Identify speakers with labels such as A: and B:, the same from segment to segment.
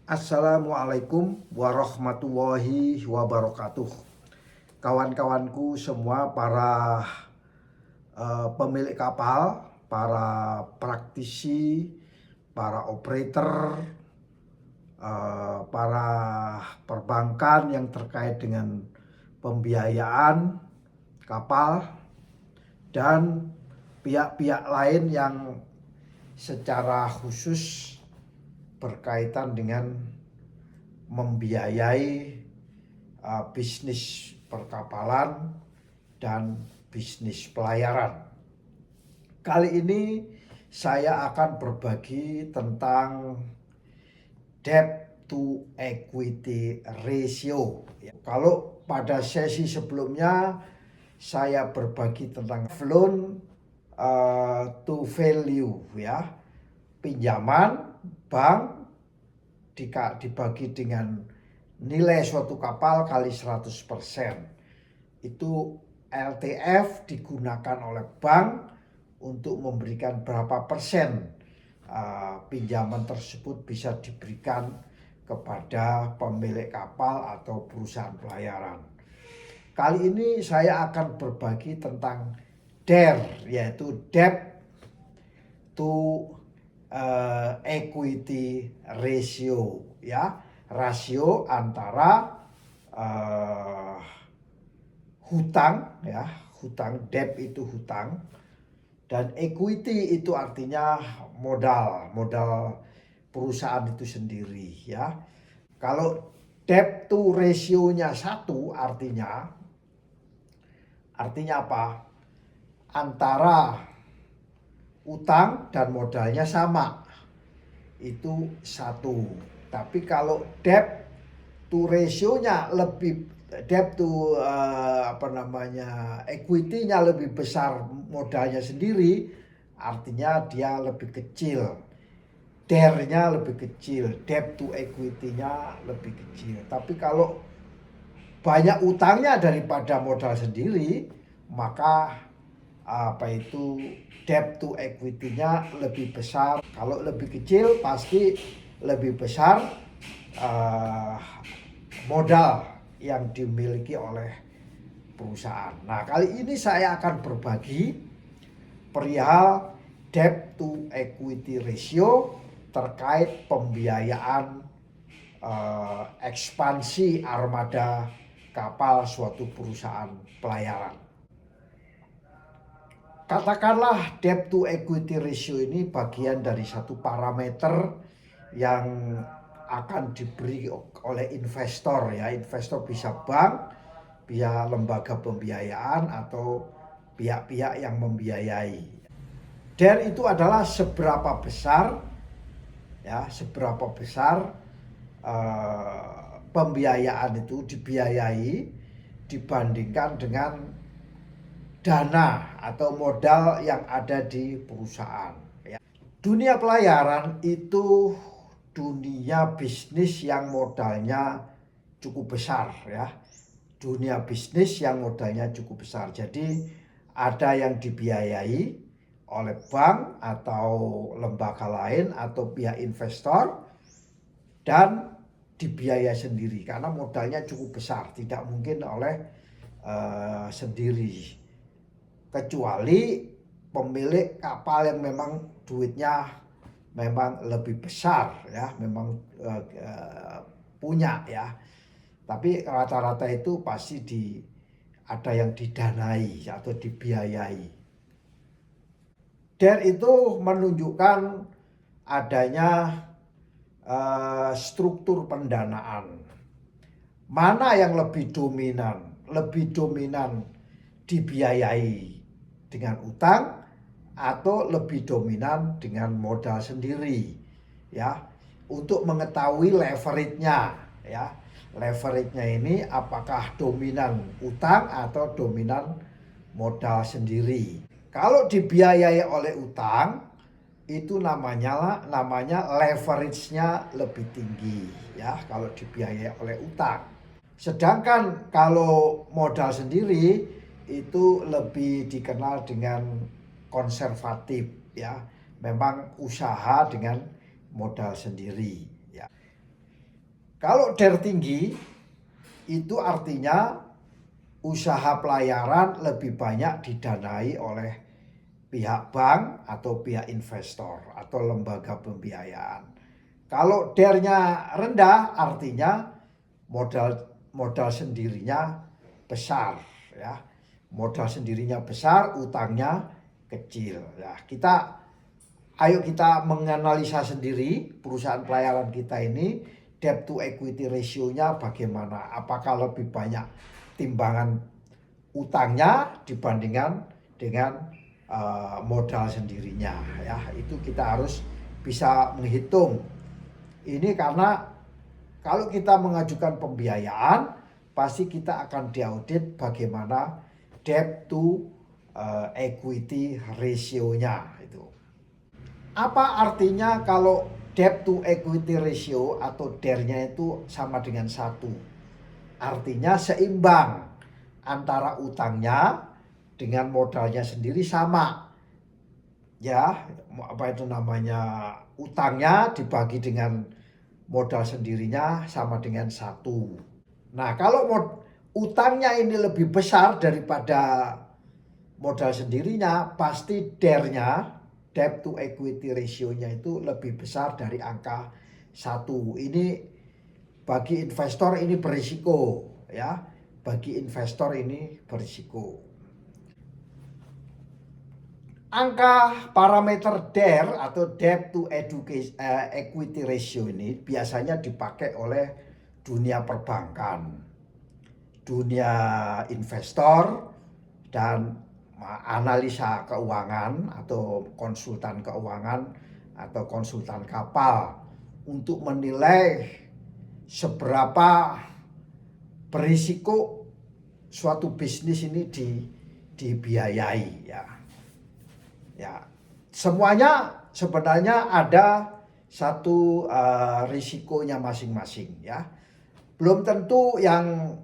A: Assalamualaikum warahmatullahi wabarakatuh. Kawan-kawanku semua, para pemilik kapal, para praktisi, para operator, para perbankan yang terkait dengan pembiayaan kapal, dan pihak-pihak lain yang secara khusus berkaitan dengan membiayai bisnis perkapalan dan bisnis pelayaran. Kali ini saya akan berbagi tentang debt to equity ratio. Kalau pada sesi sebelumnya saya berbagi tentang loan to value, ya, pinjaman bank dibagi dengan nilai suatu kapal kali 100%. Itu LTF digunakan oleh bank untuk memberikan berapa persen pinjaman tersebut bisa diberikan kepada pemilik kapal atau perusahaan pelayaran. Kali ini saya akan berbagi tentang DER, yaitu debt to equity ratio, ya, rasio antara hutang, ya, hutang, debt itu hutang, dan equity itu artinya modal perusahaan itu sendiri, ya. Kalau debt to ratio-nya 1 artinya apa? Antara utang dan modalnya sama, itu 1. Tapi kalau debt to ratio-nya lebih, debt to equity-nya lebih besar modalnya sendiri, artinya dia lebih kecil, DER-nya lebih kecil, debt to equity-nya lebih kecil. Tapi kalau banyak utangnya daripada modal sendiri, maka debt to equity-nya lebih besar. Kalau lebih kecil pasti lebih besar modal yang dimiliki oleh perusahaan. Nah, kali ini saya akan berbagi perihal debt to equity ratio terkait pembiayaan ekspansi armada kapal suatu perusahaan pelayaran. Katakanlah debt to equity ratio ini bagian dari satu parameter yang akan diberi oleh investor, ya. Investor bisa bank, bisa lembaga pembiayaan, atau pihak-pihak yang membiayai. DER itu adalah seberapa besar, ya, seberapa besar pembiayaan itu dibiayai dibandingkan dengan dana atau modal yang ada di perusahaan, ya. Dunia pelayaran itu dunia bisnis yang modalnya cukup besar, ya. Dunia bisnis yang modalnya cukup besar. Jadi ada yang dibiayai oleh bank atau lembaga lain atau pihak investor, dan dibiayai sendiri karena modalnya cukup besar, tidak mungkin oleh sendiri. Kecuali pemilik kapal yang memang duitnya memang lebih besar, ya, memang punya, ya. Tapi rata-rata itu pasti ada yang didanai atau dibiayai. DER itu menunjukkan adanya struktur pendanaan. Mana yang lebih dominan? Lebih dominan dibiayai dengan utang atau lebih dominan dengan modal sendiri, ya. Untuk mengetahui leverage-nya, ya. Leverage-nya ini apakah dominan utang atau dominan modal sendiri. Kalau dibiayai oleh utang, itu namanya leverage-nya lebih tinggi, ya, kalau dibiayai oleh utang. Sedangkan kalau modal sendiri itu lebih dikenal dengan konservatif, ya. Memang usaha dengan modal sendiri, ya. Kalau DER tinggi itu artinya usaha pelayaran lebih banyak didanai oleh pihak bank atau pihak investor atau lembaga pembiayaan. Kalau DER-nya rendah artinya modal sendirinya besar ya. Modal sendirinya besar, utangnya kecil. Ya, ayo kita menganalisa sendiri perusahaan pelayaran kita ini debt to equity ratio-nya bagaimana? Apakah lebih banyak timbangan utangnya dibandingkan dengan modal sendirinya ya. Itu kita harus bisa menghitung. Ini karena kalau kita mengajukan pembiayaan pasti kita akan diaudit bagaimana debt to equity ratio-nya itu. Apa artinya kalau debt to equity ratio atau DER-nya itu sama dengan 1? Artinya seimbang antara utangnya dengan modalnya sendiri sama. Ya, apa itu namanya, utangnya dibagi dengan modal sendirinya sama dengan 1. Nah, kalau utangnya ini lebih besar daripada modal sendirinya, pasti DER-nya, debt to equity ratio-nya itu lebih besar dari angka 1. Ini bagi investor ini berisiko ya. Bagi investor ini berisiko. Angka parameter DER atau debt to equity ratio ini biasanya dipakai oleh dunia perbankan, dunia investor, dan analisa keuangan atau konsultan keuangan atau konsultan kapal untuk menilai seberapa berisiko suatu bisnis ini dibiayai ya. Ya, semuanya sebenarnya ada satu risikonya masing-masing ya. Belum tentu yang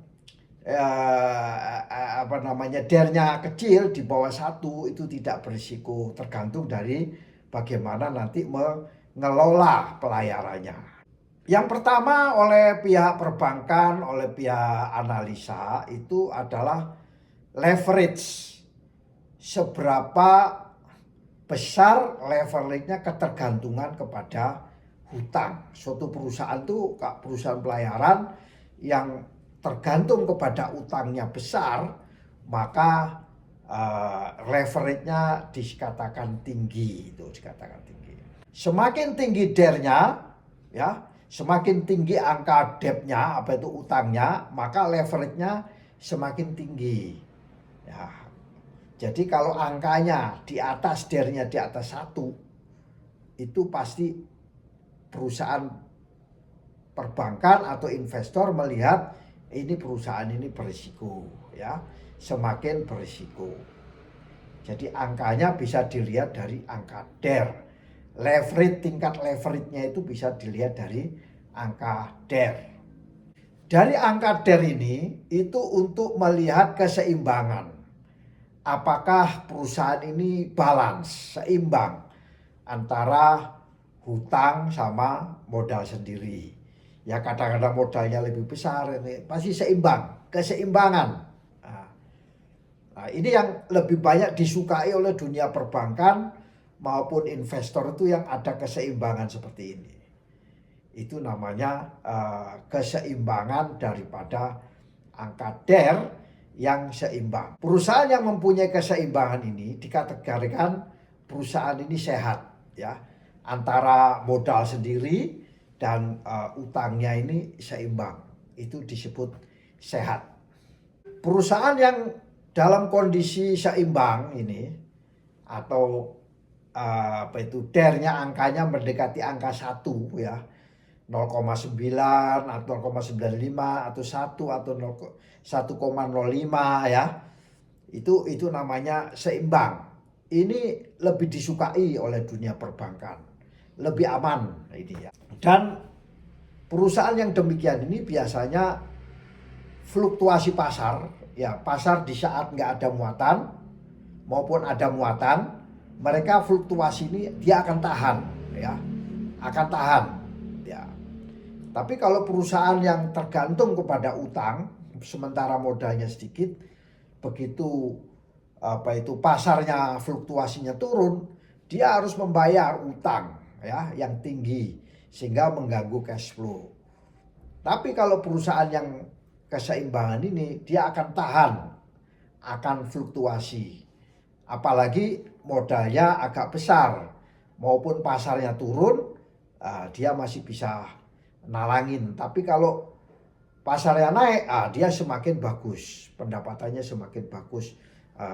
A: DER-nya kecil di bawah 1 itu tidak berisiko, tergantung dari bagaimana nanti mengelola pelayarannya. Yang pertama oleh pihak perbankan, oleh pihak analisa itu adalah leverage. Seberapa besar leverage-nya ketergantungan kepada hutang. Suatu perusahaan itu, perusahaan pelayaran yang tergantung kepada utangnya besar, maka leverage-nya dikatakan tinggi, itu dikatakan tinggi. Semakin tinggi DER-nya ya, semakin tinggi angka debt-nya, apa itu utangnya, maka leverage-nya semakin tinggi. Ya. Jadi kalau angkanya di atas DER-nya di atas 1, itu pasti perusahaan perbankan atau investor melihat ini perusahaan ini berisiko ya, semakin berisiko. Jadi angkanya bisa dilihat dari angka DER. Tingkat leverage-nya itu bisa dilihat dari angka DER. Dari angka DER ini itu untuk melihat keseimbangan. Apakah perusahaan ini balance, seimbang antara hutang sama modal sendiri. Ya kadang-kadang modalnya lebih besar, ini pasti seimbang, keseimbangan. Nah, ini yang lebih banyak disukai oleh dunia perbankan maupun investor itu yang ada keseimbangan seperti ini. Itu namanya keseimbangan daripada angka DER yang seimbang. Perusahaan yang mempunyai keseimbangan ini dikategorikan perusahaan ini sehat ya, antara modal sendiri dan utangnya ini seimbang. Itu disebut sehat. Perusahaan yang dalam kondisi seimbang ini atau DER-nya angkanya mendekati angka 1 ya, 0,9 atau 0,95 atau 1 atau 1,05 ya. Itu namanya seimbang. Ini lebih disukai oleh dunia perbankan. Lebih aman ini ya. Dan perusahaan yang demikian ini biasanya fluktuasi pasar, ya pasar di saat nggak ada muatan maupun ada muatan, mereka fluktuasi ini dia akan tahan ya. Akan tahan ya. Tapi kalau perusahaan yang tergantung kepada utang, sementara modalnya sedikit, begitu pasarnya fluktuasinya turun, dia harus membayar utang ya yang tinggi sehingga mengganggu cash flow. Tapi kalau perusahaan yang keseimbangan ini, dia akan tahan akan fluktuasi. Apalagi modalnya agak besar, maupun pasarnya turun, dia masih bisa nalangin. Tapi kalau pasarnya naik, dia semakin bagus, pendapatannya semakin bagus,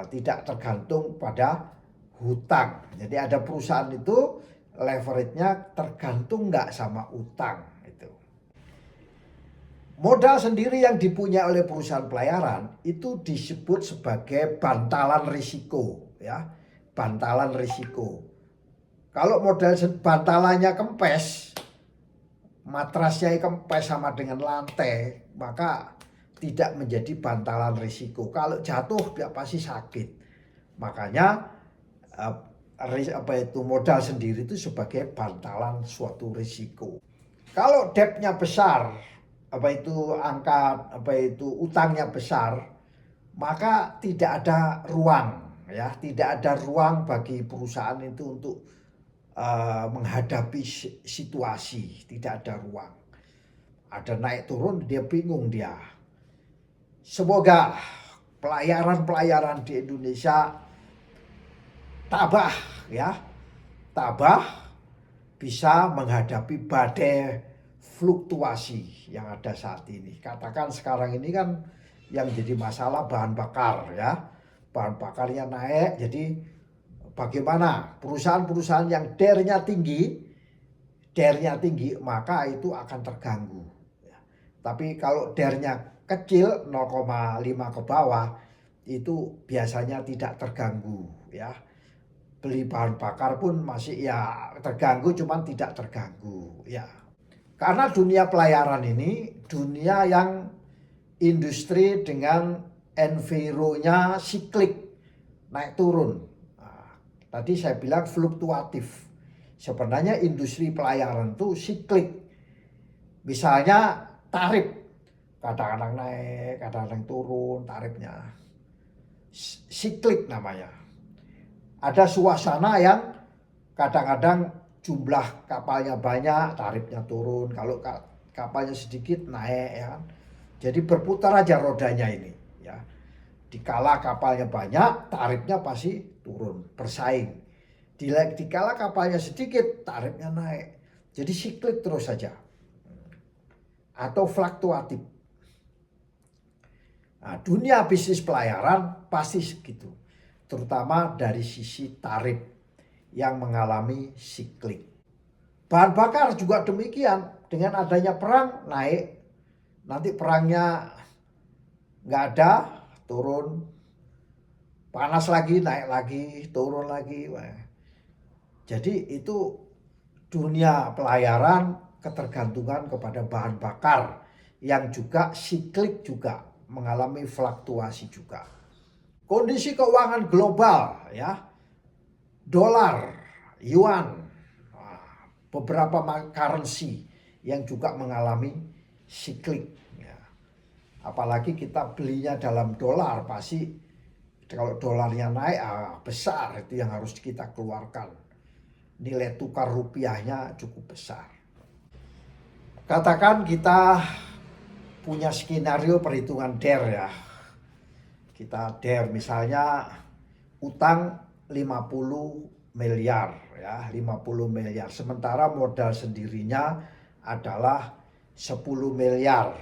A: tidak tergantung pada hutang. Jadi ada perusahaan itu leverage-nya tergantung nggak sama utang itu. Modal sendiri yang dipunyai oleh perusahaan pelayaran itu disebut sebagai bantalan risiko, ya, bantalan risiko. Kalau modal bantalannya kempes, matrasnya kempes sama dengan lantai, maka tidak menjadi bantalan risiko. Kalau jatuh dia pasti sakit. Makanya modal sendiri itu sebagai bantalan suatu risiko. Kalau debtnya besar, utangnya besar, maka tidak ada ruang, ya, tidak ada ruang bagi perusahaan itu untuk menghadapi situasi, tidak ada ruang. Ada naik turun dia bingung dia. Semoga pelayaran di Indonesia tabah, ya, tabah bisa menghadapi badai fluktuasi yang ada saat ini. Katakan sekarang ini kan yang jadi masalah bahan bakar, ya. Bahan bakarnya naik, jadi bagaimana perusahaan-perusahaan yang DER-nya tinggi, maka itu akan terganggu. Tapi kalau DER-nya kecil 0,5 ke bawah, itu biasanya tidak terganggu, ya. Beli bahan bakar pun masih ya terganggu, cuman tidak terganggu, ya. Karena dunia pelayaran ini dunia yang industri dengan environnya siklik, naik turun. Nah, tadi saya bilang fluktuatif. Sebenarnya industri pelayaran itu siklik. Misalnya tarif, kadang-kadang naik, kadang-kadang turun tarifnya. Siklik namanya. Ada suasana yang kadang-kadang jumlah kapalnya banyak, tarifnya turun. Kalau kapalnya sedikit, naik, ya kan. Jadi berputar aja rodanya ini, ya. Dikala kapalnya banyak, tarifnya pasti turun, bersaing. Dikala kapalnya sedikit, tarifnya naik. Jadi siklik terus saja. Atau fluktuatif. Nah, dunia bisnis pelayaran pasti segitu. Terutama dari sisi tarif yang mengalami siklik. Bahan bakar juga demikian. Dengan adanya perang naik. Nanti perangnya nggak ada, turun. Panas lagi, naik lagi, turun lagi. Jadi itu dunia pelayaran ketergantungan kepada bahan bakar yang juga siklik, juga mengalami fluktuasi juga. Kondisi keuangan global, ya, dolar, yuan, beberapa currency yang juga mengalami siklik, ya. Apalagi kita belinya dalam dolar, pasti kalau dolarnya naik, besar itu yang harus kita keluarkan. Nilai tukar rupiahnya cukup besar. Katakan kita punya skenario perhitungan DER, ya. Kita DER misalnya utang 50 miliar, ya, 50 miliar. Sementara modal sendirinya adalah 10 miliar.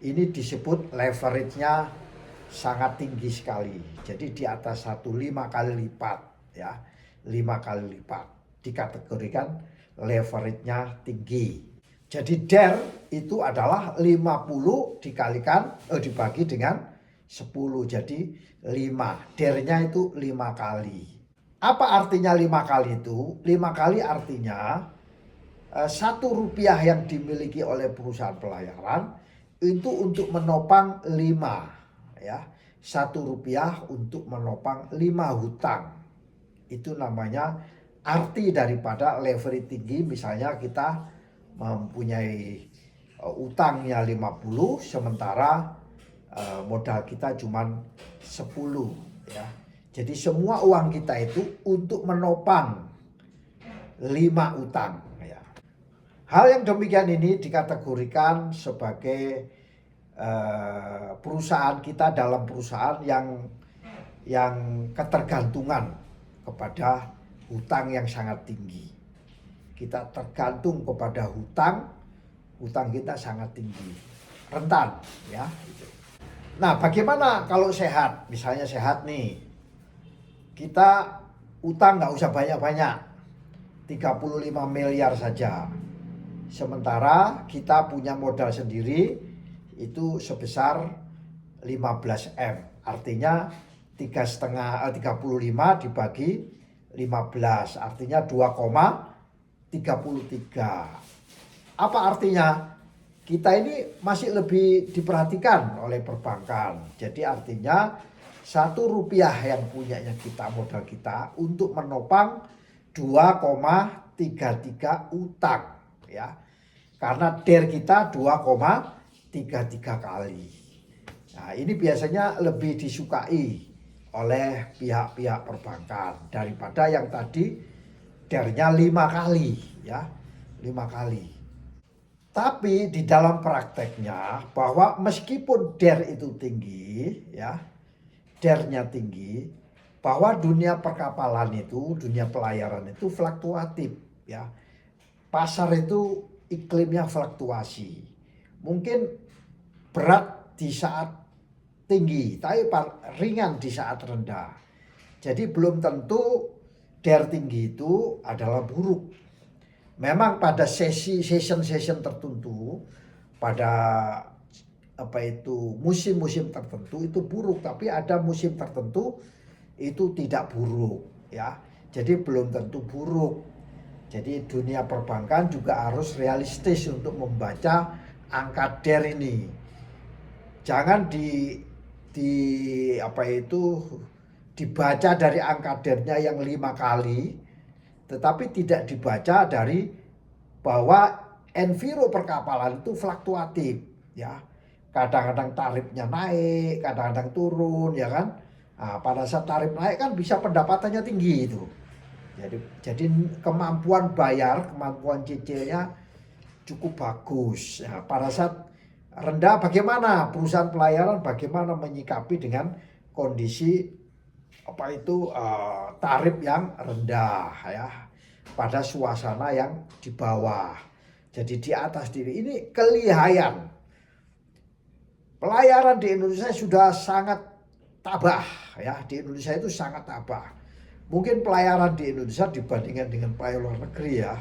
A: Ini disebut leverage-nya sangat tinggi sekali. Jadi di atas 5 kali lipat, ya. 5 kali lipat. Dikategorikan leverage-nya tinggi. Jadi DER itu adalah 50 dibagi dengan 10, jadi 5. DER-nya itu 5 kali. Apa artinya 5 kali itu? 5 kali artinya 1 rupiah yang dimiliki oleh perusahaan pelayaran itu untuk menopang 5, ya. 1 rupiah untuk menopang 5 hutang. Itu namanya arti daripada leverage tinggi. Misalnya kita mempunyai utangnya 50, sementara modal kita cuman 10 ya. Jadi semua uang kita itu untuk menopang 5 utang ya. Hal yang demikian ini dikategorikan sebagai perusahaan kita dalam perusahaan yang ketergantungan kepada hutang yang sangat tinggi. Kita tergantung kepada hutang kita sangat tinggi, rentan ya. Nah, bagaimana kalau sehat? Misalnya sehat nih, kita utang nggak usah banyak-banyak, 35 miliar saja. Sementara kita punya modal sendiri itu sebesar 15 M. Artinya 35 dibagi 15, artinya 2,33. Apa artinya? Kita ini masih lebih diperhatikan oleh perbankan. Jadi artinya 1 rupiah yang punyanya kita, modal kita, untuk menopang 2,33 utang ya. Karena DER kita 2,33 kali. Nah, ini biasanya lebih disukai oleh pihak-pihak perbankan daripada yang tadi DER-nya 5 kali ya, 5 kali. Tapi di dalam prakteknya bahwa meskipun DER itu tinggi ya, DER-nya tinggi, bahwa dunia perkapalan itu, dunia pelayaran itu fluktuatif ya. Pasar itu iklimnya fluktuasi. Mungkin berat di saat tinggi, tapi ringan di saat rendah. Jadi belum tentu DER tinggi itu adalah buruk. Memang pada session tertentu, pada musim-musim tertentu itu buruk, tapi ada musim tertentu itu tidak buruk ya. Jadi belum tentu buruk. Jadi dunia perbankan juga harus realistis untuk membaca angka DER ini. Jangan dibaca dari angka DER-nya yang 5 kali, tetapi tidak dibaca dari bahwa enviro perkapalan itu fluktuatif ya. Kadang-kadang tarifnya naik, kadang-kadang turun ya kan. Nah, pada saat tarif naik kan bisa pendapatannya tinggi itu. Jadi kemampuan bayar, kemampuan cicilnya cukup bagus. Nah, pada saat rendah bagaimana perusahaan pelayaran bagaimana menyikapi dengan kondisi tarif yang rendah ya, pada suasana yang di bawah. Jadi di atas diri ini kelihayan. Pelayaran di Indonesia sudah sangat tabah ya, di Indonesia itu sangat tabah. Mungkin pelayaran di Indonesia dibandingkan dengan pelayaran luar negeri ya.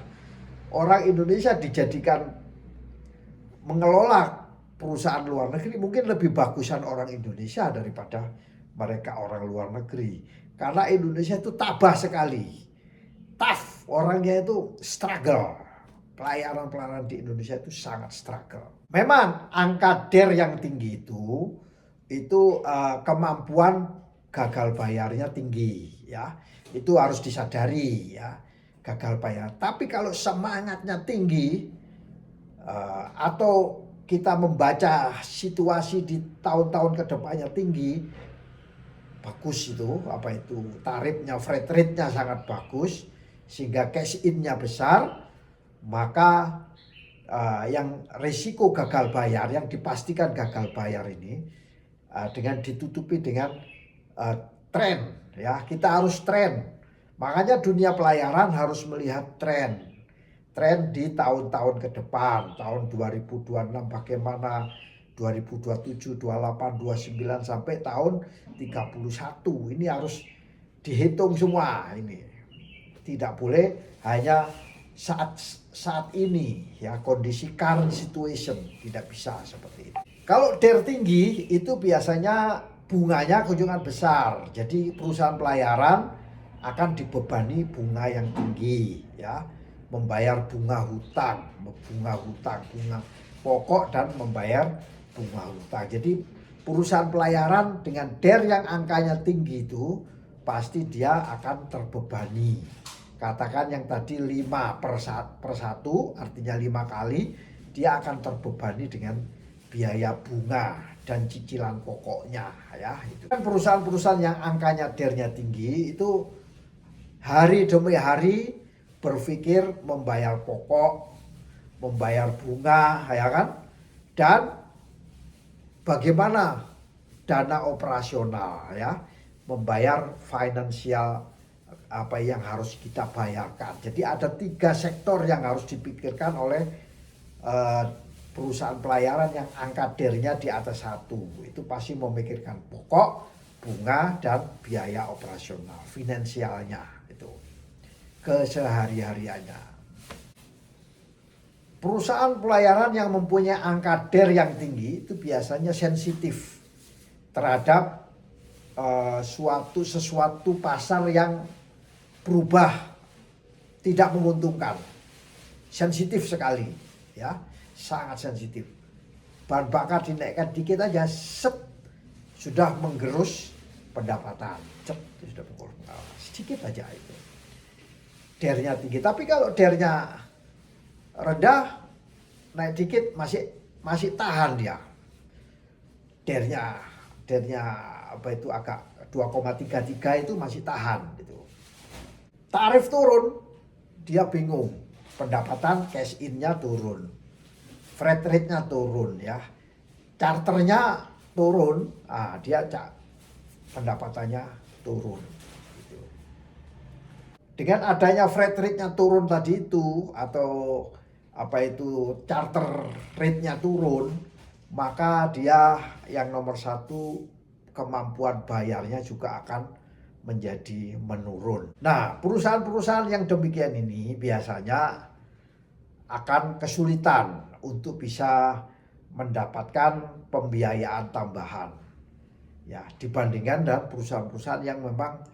A: Orang Indonesia dijadikan mengelola perusahaan luar negeri mungkin lebih bagusan orang Indonesia daripada mereka orang luar negeri. Karena Indonesia itu tabah sekali. Tough, orangnya itu struggle. Pelayaran di Indonesia itu sangat struggle. Memang angka DER yang tinggi itu kemampuan gagal bayarnya tinggi ya. Itu harus disadari ya, gagal bayar. Tapi kalau semangatnya tinggi atau kita membaca situasi di tahun-tahun ke depannya tinggi, bagus itu, tarifnya, freight rate-nya sangat bagus, sehingga cash in-nya besar, maka yang risiko gagal bayar, yang dipastikan gagal bayar ini dengan ditutupi dengan tren ya, kita harus tren. Makanya dunia pelayaran harus melihat tren di tahun-tahun ke depan, tahun 2026 bagaimana, 2027, 28, 29 sampai tahun 31. Ini harus dihitung semua ini. Tidak boleh hanya saat ini ya, kondisi current situation, tidak bisa seperti itu. Kalau DER tinggi itu biasanya bunganya kunjungan besar. Jadi perusahaan pelayaran akan dibebani bunga yang tinggi ya, membayar bunga hutang, bunga pokok dan membayar bunga hutang. Jadi perusahaan pelayaran dengan DER yang angkanya tinggi itu pasti dia akan terbebani. Katakan yang tadi 5 per 1 artinya 5 kali, dia akan terbebani dengan biaya bunga dan cicilan pokoknya ya. Itu kan perusahaan-perusahaan yang angkanya DER-nya tinggi itu hari demi hari berpikir membayar pokok, membayar bunga ya kan, dan bagaimana dana operasional ya, membayar finansial apa yang harus kita bayarkan. Jadi ada 3 sektor yang harus dipikirkan oleh perusahaan pelayaran yang angka DER-nya di atas 1. Itu pasti memikirkan pokok, bunga, dan biaya operasional, finansialnya itu, kesehari-hariannya. Perusahaan pelayaran yang mempunyai angka DER yang tinggi itu biasanya sensitif terhadap sesuatu pasar yang berubah, tidak menguntungkan, sensitif sekali ya, sangat sensitif. Bahan bakar dinaikkan dikit aja sudah menggerus pendapatan, sudah pukul sedikit aja itu. DER-nya tinggi, tapi kalau DER-nya rendah, naik dikit masih tahan dia. DER-nya apa itu agak 2,33 itu masih tahan gitu. Tarif turun, dia bingung. Pendapatan cash in-nya turun. Freight rate-nya turun ya. Charternya turun, dia pendapatannya turun. Gitu. Dengan adanya freight rate-nya turun tadi itu, atau apa itu charter rate-nya turun, maka dia yang nomor 1 kemampuan bayarnya juga akan menjadi menurun. Nah, perusahaan-perusahaan yang demikian ini biasanya akan kesulitan untuk bisa mendapatkan pembiayaan tambahan ya, dibandingkan dengan perusahaan-perusahaan yang memang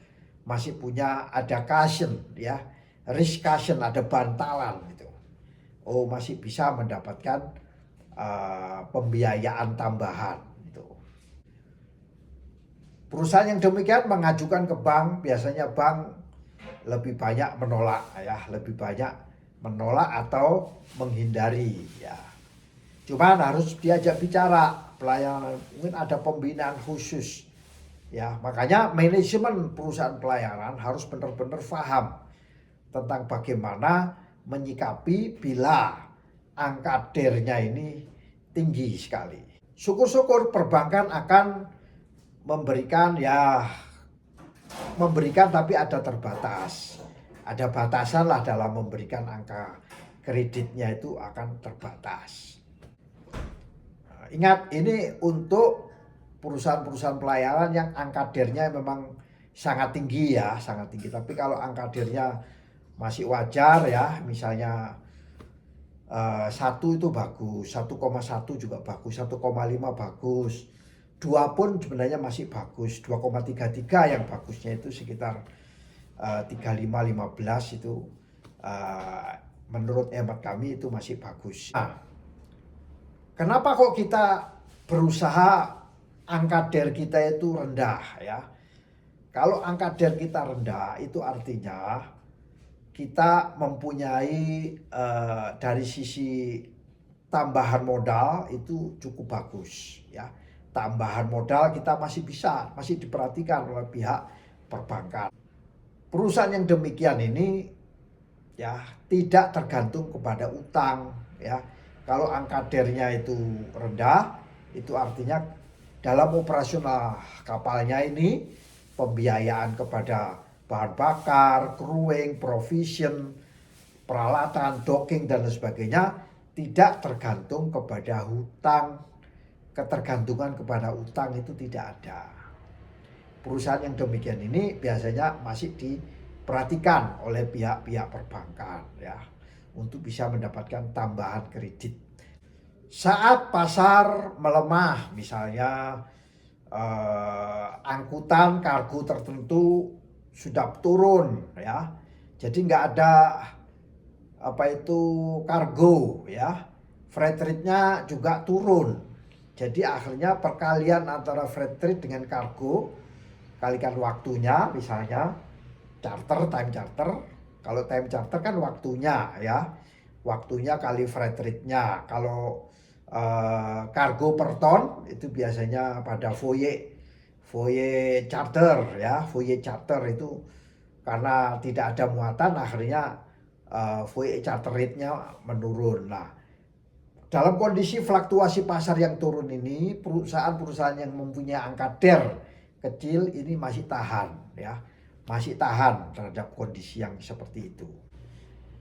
A: masih punya ada cushion ya, risk cushion, ada bantalan gitu. Oh, masih bisa mendapatkan pembiayaan tambahan. Perusahaan yang demikian mengajukan ke bank, biasanya bank lebih banyak menolak ya, lebih banyak menolak atau menghindari ya. Cuman harus diajak bicara, pelayanan mungkin ada pembinaan khusus ya. Makanya manajemen perusahaan pelayaran harus benar-benar paham tentang bagaimana menyikapi bila angka DER-nya ini tinggi sekali. Syukur-syukur perbankan akan memberikan tapi ada terbatas. Ada batasan lah dalam memberikan angka kreditnya, itu akan terbatas. Ingat, ini untuk perusahaan-perusahaan pelayaran yang angka DER-nya memang sangat tinggi ya, sangat tinggi. Tapi kalau angka DER-nya masih wajar ya, misalnya 1 itu bagus, 1,1 juga bagus, 1,5 bagus. 2 pun sebenarnya masih bagus, 2,33 yang bagusnya itu sekitar 35-15 itu menurut hemat kami itu masih bagus. Nah, kenapa kok kita berusaha angka DER kita itu rendah ya? Kalau angka DER kita rendah itu artinya kita mempunyai dari sisi tambahan modal itu cukup bagus ya. Tambahan modal kita masih diperhatikan oleh pihak perbankan. Perusahaan yang demikian ini ya tidak tergantung kepada utang ya. Kalau angka DER-nya itu rendah, itu artinya dalam operasional kapalnya ini pembiayaan kepada bahan bakar, crewing, provision, peralatan, docking dan sebagainya tidak tergantung kepada hutang. Ketergantungan kepada utang itu tidak ada. Perusahaan yang demikian ini biasanya masih diperhatikan oleh pihak-pihak perbankan ya, untuk bisa mendapatkan tambahan kredit. Saat pasar melemah, misalnya angkutan kargo tertentu sudah turun ya, jadi nggak ada apa itu kargo ya, freight rate-nya juga turun. Jadi akhirnya perkalian antara freight rate dengan kargo, kalikan waktunya, misalnya charter, time charter. Kalau time charter kan waktunya ya. waktunya kali freight rate-nya. Kalau kargo per ton itu biasanya pada voyage charter ya, voyage charter itu karena tidak ada muatan akhirnya voyage charter rate-nya menurun. Nah, dalam kondisi fluktuasi pasar yang turun ini, perusahaan-perusahaan yang mempunyai angka DER kecil ini masih tahan ya, masih tahan terhadap kondisi yang seperti itu.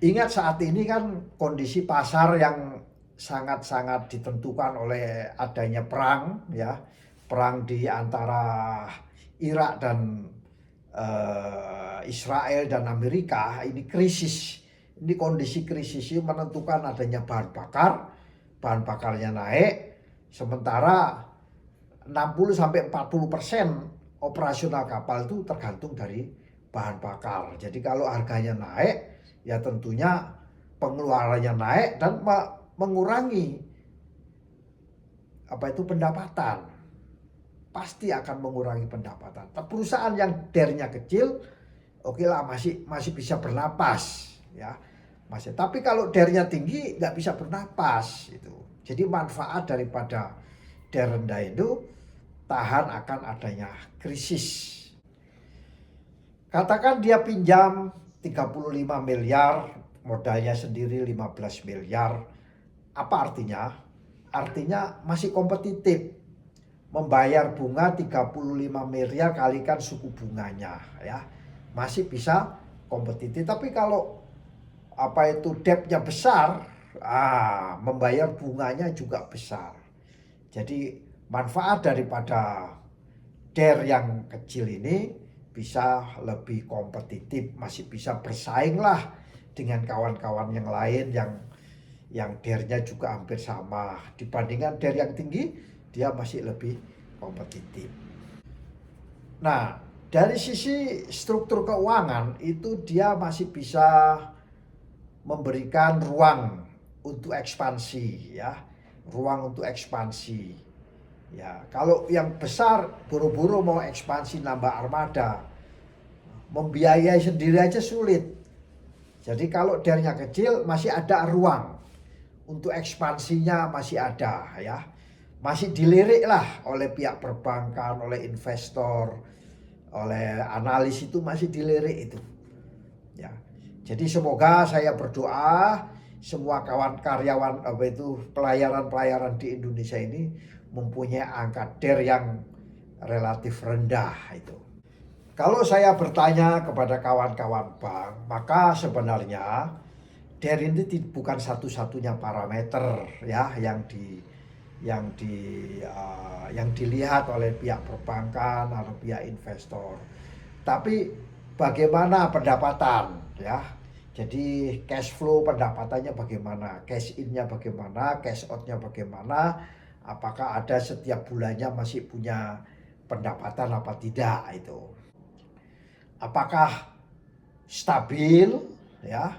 A: Ingat saat ini kan kondisi pasar yang sangat-sangat ditentukan oleh adanya perang ya, perang di antara Irak dan Israel dan Amerika. Ini krisis, ini kondisi krisis ini menentukan adanya bahan bakar, bahan bakarnya naik, sementara 60-40% operasional kapal itu tergantung dari bahan bakar. Jadi kalau harganya naik, ya tentunya pengeluarannya naik dan mengurangi pendapatan. Pasti akan mengurangi pendapatan. Perusahaan yang DER-nya kecil, oke lah masih bisa bernapas ya. Masih. Tapi kalau DER-nya tinggi nggak bisa bernapas itu. Jadi manfaat daripada DER rendah itu tahan akan adanya krisis. Katakan dia pinjam 35 miliar, modalnya sendiri 15 miliar. Apa artinya? Artinya masih kompetitif. Membayar bunga 35 miliar kalikan suku bunganya ya. Masih bisa kompetitif. Tapi kalau debt-nya besar, membayar bunganya juga besar. Jadi manfaat daripada DER yang kecil ini bisa lebih kompetitif, masih bisa bersaing lah dengan kawan-kawan yang lain yang DER-nya juga hampir sama. Dibandingkan DER yang tinggi, dia masih lebih kompetitif. Nah, dari sisi struktur keuangan itu dia masih bisa memberikan ruang untuk ekspansi ya, ruang untuk ekspansi. Ya, kalau yang besar buru-buru mau ekspansi nambah armada, membiayai sendiri aja sulit. Jadi kalau DER-nya kecil masih ada ruang untuk ekspansinya, masih ada ya. Masih dilirik lah oleh pihak perbankan, oleh investor, oleh analis itu masih dilirik itu. Ya. Jadi semoga saya berdoa semua kawan karyawan pelayaran-pelayaran di Indonesia ini mempunyai angka DER yang relatif rendah itu. Kalau saya bertanya kepada kawan-kawan bank, maka sebenarnya DER ini bukan satu-satunya parameter ya yang dilihat oleh pihak perbankan atau pihak investor. Tapi bagaimana pendapatan ya. Jadi cash flow pendapatannya bagaimana, cash in-nya bagaimana, cash out-nya bagaimana, apakah ada setiap bulannya masih punya pendapatan apa tidak itu. Apakah stabil ya,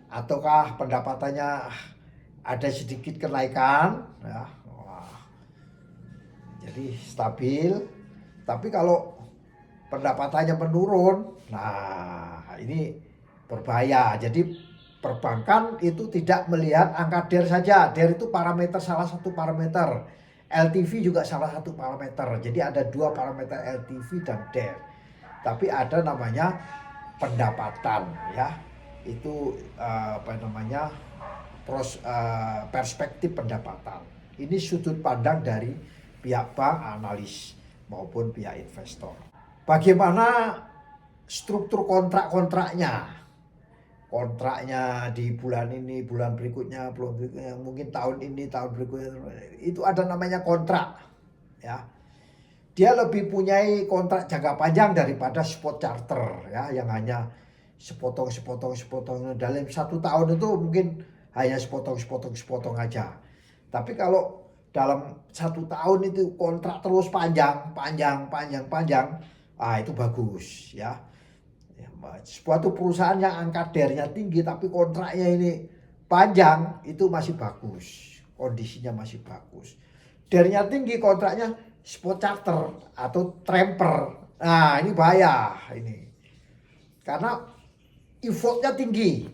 A: ataukah pendapatannya ada sedikit kenaikan ya. Jadi stabil, tapi kalau pendapatannya menurun, nah ini berbahaya. Jadi perbankan itu tidak melihat angka DER saja. DER itu parameter, salah satu parameter. LTV juga salah satu parameter. Jadi ada dua parameter, LTV dan DER. Tapi ada namanya pendapatan ya. Itu perspektif pendapatan. Ini sudut pandang dari pihak bank, analis maupun pihak investor. Bagaimana struktur kontraknya? Kontraknya di bulan ini, bulan berikutnya, mungkin tahun ini, tahun berikutnya. Itu ada namanya kontrak. Ya. Dia lebih punyai kontrak jangka panjang daripada spot charter ya, yang hanya sepotong dalam 1 tahun itu mungkin hanya sepotong aja. Tapi kalau dalam 1 tahun itu kontrak terus panjang, itu bagus ya. Suatu perusahaan yang angka DER-nya tinggi tapi kontraknya ini panjang itu masih bagus, kondisinya masih bagus. DER-nya tinggi, kontraknya spot charter atau tramper. Nah ini bahaya ini, karena effortnya tinggi.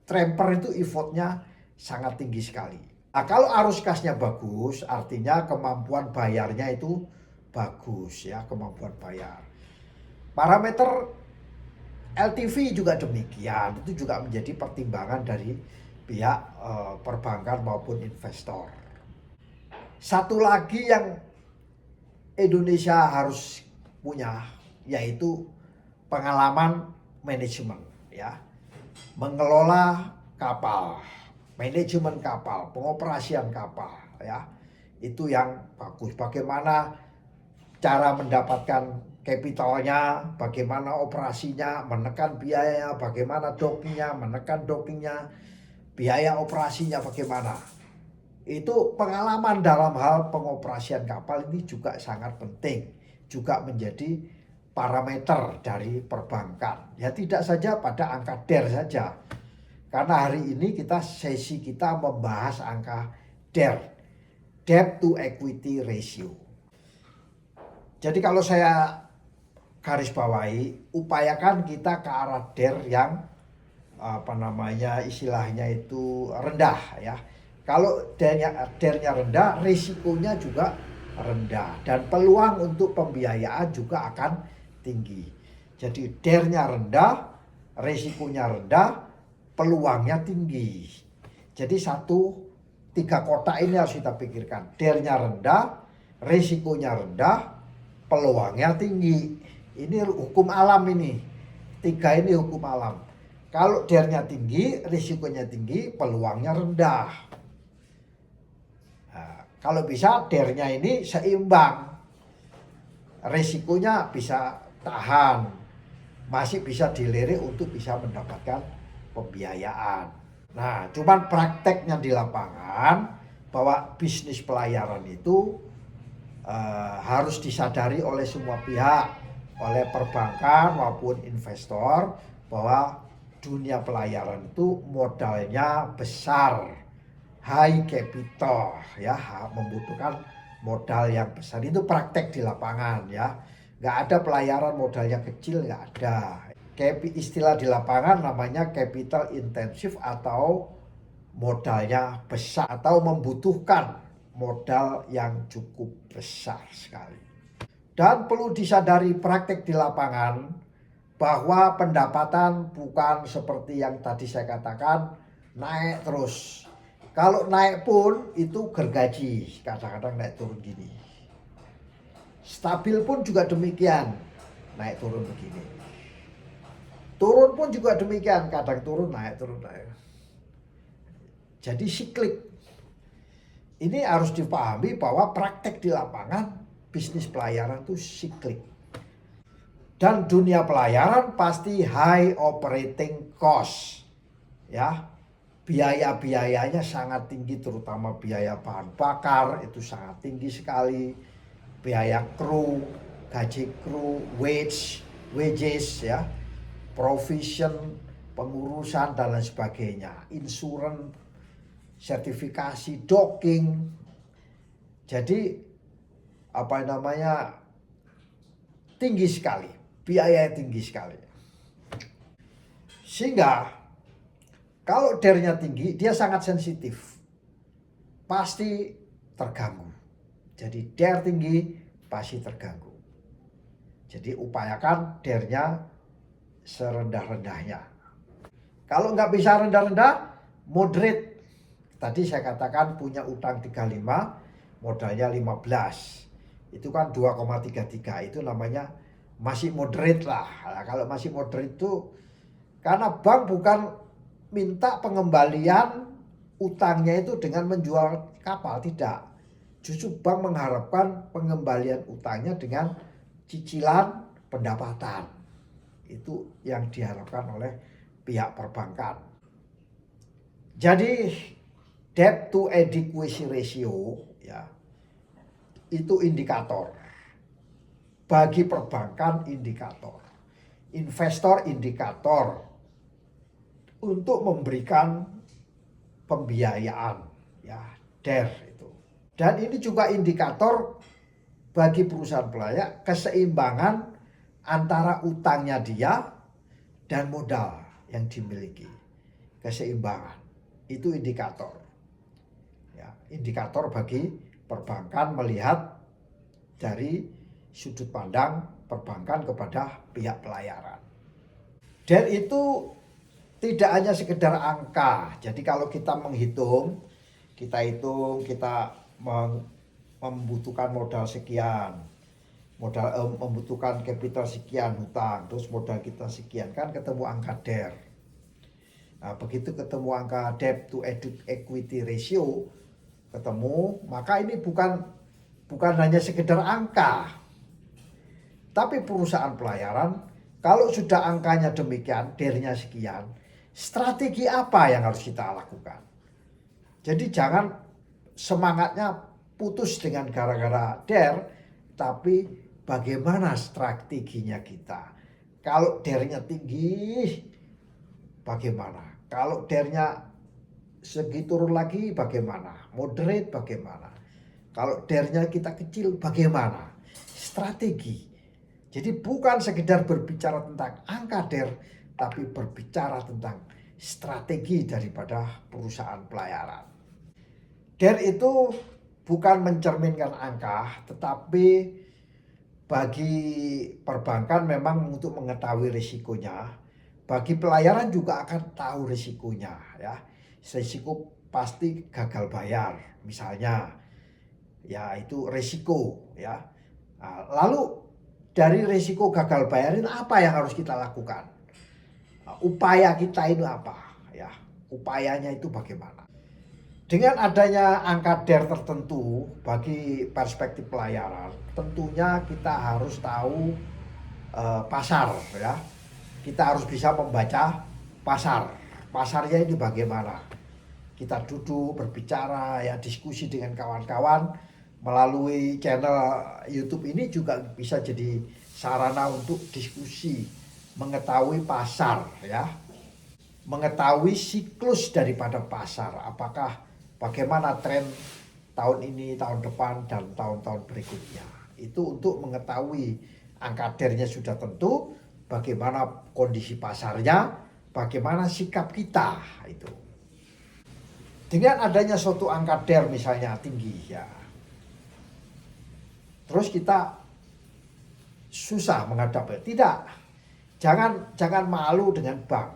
A: Tremper itu effortnya sangat tinggi sekali. Nah, kalau arus kasnya bagus, artinya kemampuan bayarnya itu bagus ya, kemampuan bayar. Parameter LTV juga demikian, itu juga menjadi pertimbangan dari pihak perbankan maupun investor. Satu lagi yang Indonesia harus punya yaitu pengalaman manajemen ya. Mengelola kapal, manajemen kapal, pengoperasian kapal ya. Itu yang bagus. Bagaimana cara mendapatkan capitalnya, bagaimana operasinya, menekan biayanya, bagaimana dockingnya, menekan dockingnya, biaya operasinya bagaimana. Itu pengalaman dalam hal pengoperasian kapal ini juga sangat penting, juga menjadi parameter dari perbankan. Ya tidak saja pada angka DER saja. Karena hari ini sesi kita membahas angka DER, Debt to Equity Ratio. Jadi kalau saya garis bawahi, upayakan kita ke arah DER yang istilahnya itu rendah ya. Kalau DER-nya rendah, risikonya juga rendah dan peluang untuk pembiayaan juga akan tinggi. Jadi DER-nya rendah, risikonya rendah, peluangnya tinggi. Jadi 3 kotak ini harus kita pikirkan. DER-nya rendah, risikonya rendah, peluangnya tinggi. Ini hukum alam ini. 3 ini hukum alam. Kalau DER-nya tinggi, risikonya tinggi, peluangnya rendah. Nah, kalau bisa DER-nya ini seimbang. Risikonya bisa tahan. Masih bisa dilirik untuk bisa mendapatkan pembiayaan. Nah, cuman prakteknya di lapangan bahwa bisnis pelayaran itu harus disadari oleh semua pihak, oleh perbankan maupun investor, bahwa dunia pelayaran itu modalnya besar, high capital ya, membutuhkan modal yang besar. Itu praktek di lapangan ya. Nggak ada pelayaran modalnya kecil, nggak ada. Istilah di lapangan namanya capital intensif atau modalnya besar atau membutuhkan modal yang cukup besar sekali. Dan perlu disadari praktek di lapangan bahwa pendapatan bukan seperti yang tadi saya katakan naik terus. Kalau naik pun itu gergaji, kadang-kadang naik turun gini. Stabil pun juga demikian, naik turun begini. Turun pun juga demikian, kadang turun naik turun naik. Jadi siklik. Ini harus dipahami bahwa praktek di lapangan bisnis pelayaran itu siklik. Dan dunia pelayaran pasti high operating cost. Ya. Biaya-biayanya sangat tinggi, terutama biaya bahan bakar itu sangat tinggi sekali. Biaya kru, gaji kru, wages ya. Provision, pengurusan dan lain sebagainya, insurans, sertifikasi, docking. Jadi tinggi sekali, biaya tinggi sekali. Sehingga kalau DER-nya tinggi, dia sangat sensitif, pasti terganggu. Jadi DER tinggi pasti terganggu. Jadi upayakan DER-nya serendah-rendahnya. Kalau nggak bisa rendah-rendah, moderate. Tadi saya katakan punya utang 35, modalnya 15. Itu kan 2,33. Itu namanya masih moderate lah. Nah, kalau masih moderate itu karena bank bukan minta pengembalian utangnya itu dengan menjual kapal, tidak. Justru bank mengharapkan pengembalian utangnya dengan cicilan pendapatan. Itu yang diharapkan oleh pihak perbankan. Jadi debt to equity ratio ya, itu indikator. Bagi perbankan indikator. Investor indikator untuk memberikan pembiayaan ya, DER itu. Dan ini juga indikator bagi perusahaan pelayak keseimbangan antara utangnya dia dan modal yang dimiliki. keseimbangan. Itu indikator. Ya, indikator bagi perbankan melihat dari sudut pandang perbankan kepada pihak pelayaran. Dan itu tidak hanya sekedar angka. Jadi kalau kita menghitung, kita membutuhkan modal sekian, membutuhkan capital sekian hutang, terus modal kita sekian, kan ketemu angka DER. Nah, begitu ketemu angka debt to equity ratio ketemu, maka ini bukan hanya sekedar angka. Tapi perusahaan pelayaran kalau sudah angkanya demikian, DER-nya sekian, strategi apa yang harus kita lakukan? Jadi jangan semangatnya putus dengan gara-gara DER, tapi bagaimana strateginya kita. Kalau DER-nya tinggi, bagaimana? Kalau DER-nya segi turun lagi, bagaimana? Moderate, bagaimana? Kalau DER-nya kita kecil, bagaimana? Strategi. Jadi bukan sekedar berbicara tentang angka DER, tapi berbicara tentang strategi daripada perusahaan pelayaran. DER itu bukan mencerminkan angka, tetapi bagi perbankan memang untuk mengetahui risikonya. Bagi pelayaran juga akan tahu risikonya, ya. Risiko pasti gagal bayar, misalnya. Ya, itu risiko, ya. Nah, lalu dari risiko gagal bayarin apa yang harus kita lakukan? Nah, upaya kita itu apa? Ya, upayanya itu bagaimana? Dengan adanya angka DER tertentu bagi perspektif pelayaran, tentunya kita harus tahu pasar, ya. Kita harus bisa membaca pasar. Pasarnya ini bagaimana? Kita duduk berbicara, ya, diskusi dengan kawan-kawan. Melalui channel YouTube ini juga bisa jadi sarana untuk diskusi, mengetahui pasar, ya, mengetahui siklus daripada pasar, apakah bagaimana tren tahun ini, tahun depan, dan tahun-tahun berikutnya. Itu untuk mengetahui angka DER-nya sudah tentu, bagaimana kondisi pasarnya, bagaimana sikap kita itu. Dengan adanya suatu angka DER misalnya tinggi, ya, terus kita susah menghadapi. Tidak, jangan malu dengan bank.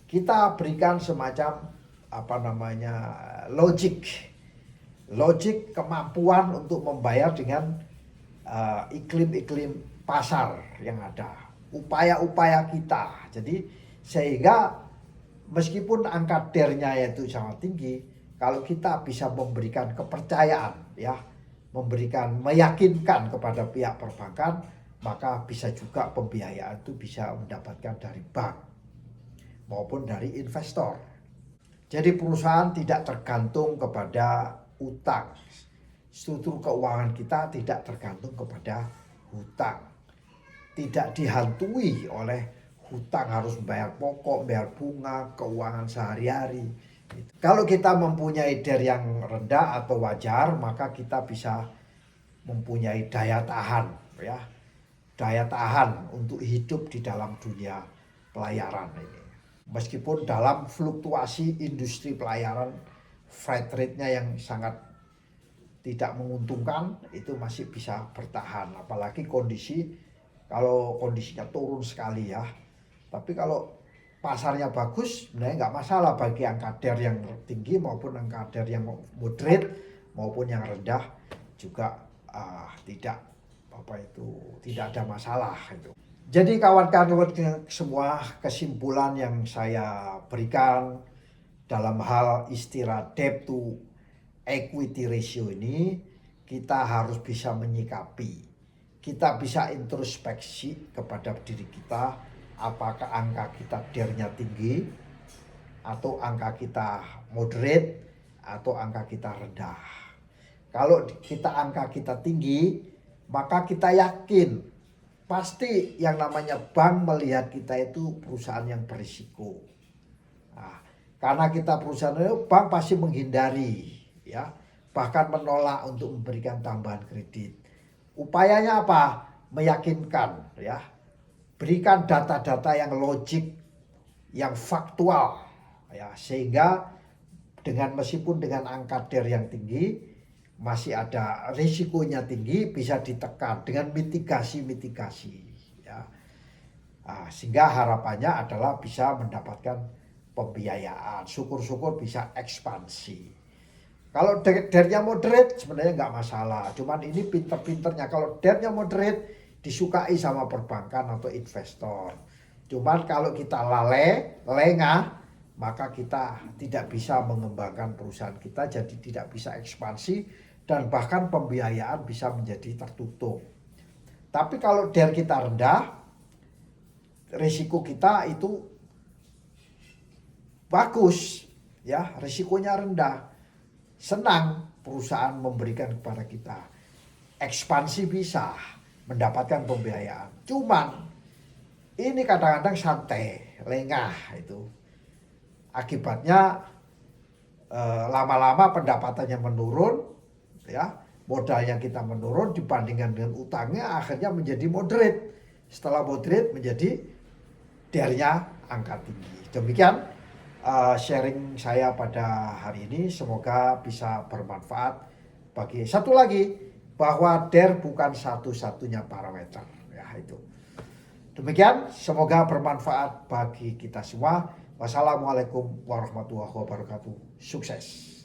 A: Kita berikan semacam logik kemampuan untuk membayar dengan iklim-iklim pasar yang ada, upaya-upaya kita. Jadi sehingga meskipun angka DER-nya itu sangat tinggi, kalau kita bisa memberikan kepercayaan, ya, meyakinkan kepada pihak perbankan, maka bisa juga pembiayaan itu bisa mendapatkan dari bank maupun dari investor. Jadi perusahaan tidak tergantung kepada utang. Struktur keuangan kita tidak tergantung kepada hutang. Tidak dihantui oleh hutang, harus membayar pokok, bayar bunga, keuangan sehari-hari. Kalau kita mempunyai DER yang rendah atau wajar, maka kita bisa mempunyai daya tahan, ya, daya tahan untuk hidup di dalam dunia pelayaran ini. Meskipun dalam fluktuasi industri pelayaran, freight rate-nya yang sangat tidak menguntungkan, itu masih bisa bertahan. Apalagi kalau kondisinya turun sekali, ya. Tapi kalau pasarnya bagus, sebenarnya nggak masalah bagi angka DER yang tinggi maupun angka DER yang moderate maupun yang rendah juga tidak ada masalah itu. Jadi kawan-kawan semua, kesimpulan yang saya berikan dalam hal istilah debt to equity ratio ini, kita harus bisa menyikapi. Kita bisa introspeksi kepada diri kita, apakah angka kita DER-nya tinggi, atau angka kita moderate, atau angka kita rendah. Kalau angka kita tinggi, maka kita yakin pasti yang namanya bank melihat kita itu perusahaan yang berisiko. Nah, karena kita perusahaan itu, bank pasti menghindari, ya, bahkan menolak untuk memberikan tambahan kredit. Upayanya apa? Meyakinkan, ya. Berikan data-data yang logik, yang faktual, ya, sehingga meskipun dengan angka DER yang tinggi masih ada risikonya tinggi, bisa ditekan dengan mitigasi ya. Sehingga harapannya adalah bisa mendapatkan pembiayaan, syukur-syukur bisa ekspansi. Kalau DER-nya moderate sebenarnya nggak masalah, cuman ini pinter-pinternya kalau DER-nya moderate disukai sama perbankan atau investor. Cuman kalau kita lengah, maka kita tidak bisa mengembangkan perusahaan kita, jadi tidak bisa ekspansi dan bahkan pembiayaan bisa menjadi tertutup. Tapi kalau DER kita rendah, risiko kita itu bagus, ya, risikonya rendah. Senang perusahaan memberikan kepada kita. Ekspansi bisa mendapatkan pembiayaan. Cuman ini kadang-kadang santai, lengah itu. Akibatnya lama-lama pendapatannya menurun, ya, modalnya kita menurun dibandingkan dengan utangnya, akhirnya menjadi moderate. Setelah moderate menjadi DER-nya angka tinggi. Demikian sharing saya pada hari ini, semoga bisa bermanfaat bagi. Satu lagi, bahwa DER bukan satu-satunya parameter, ya itu. Demikian, semoga bermanfaat bagi kita semua. Wassalamualaikum warahmatullahi wabarakatuh. Sukses.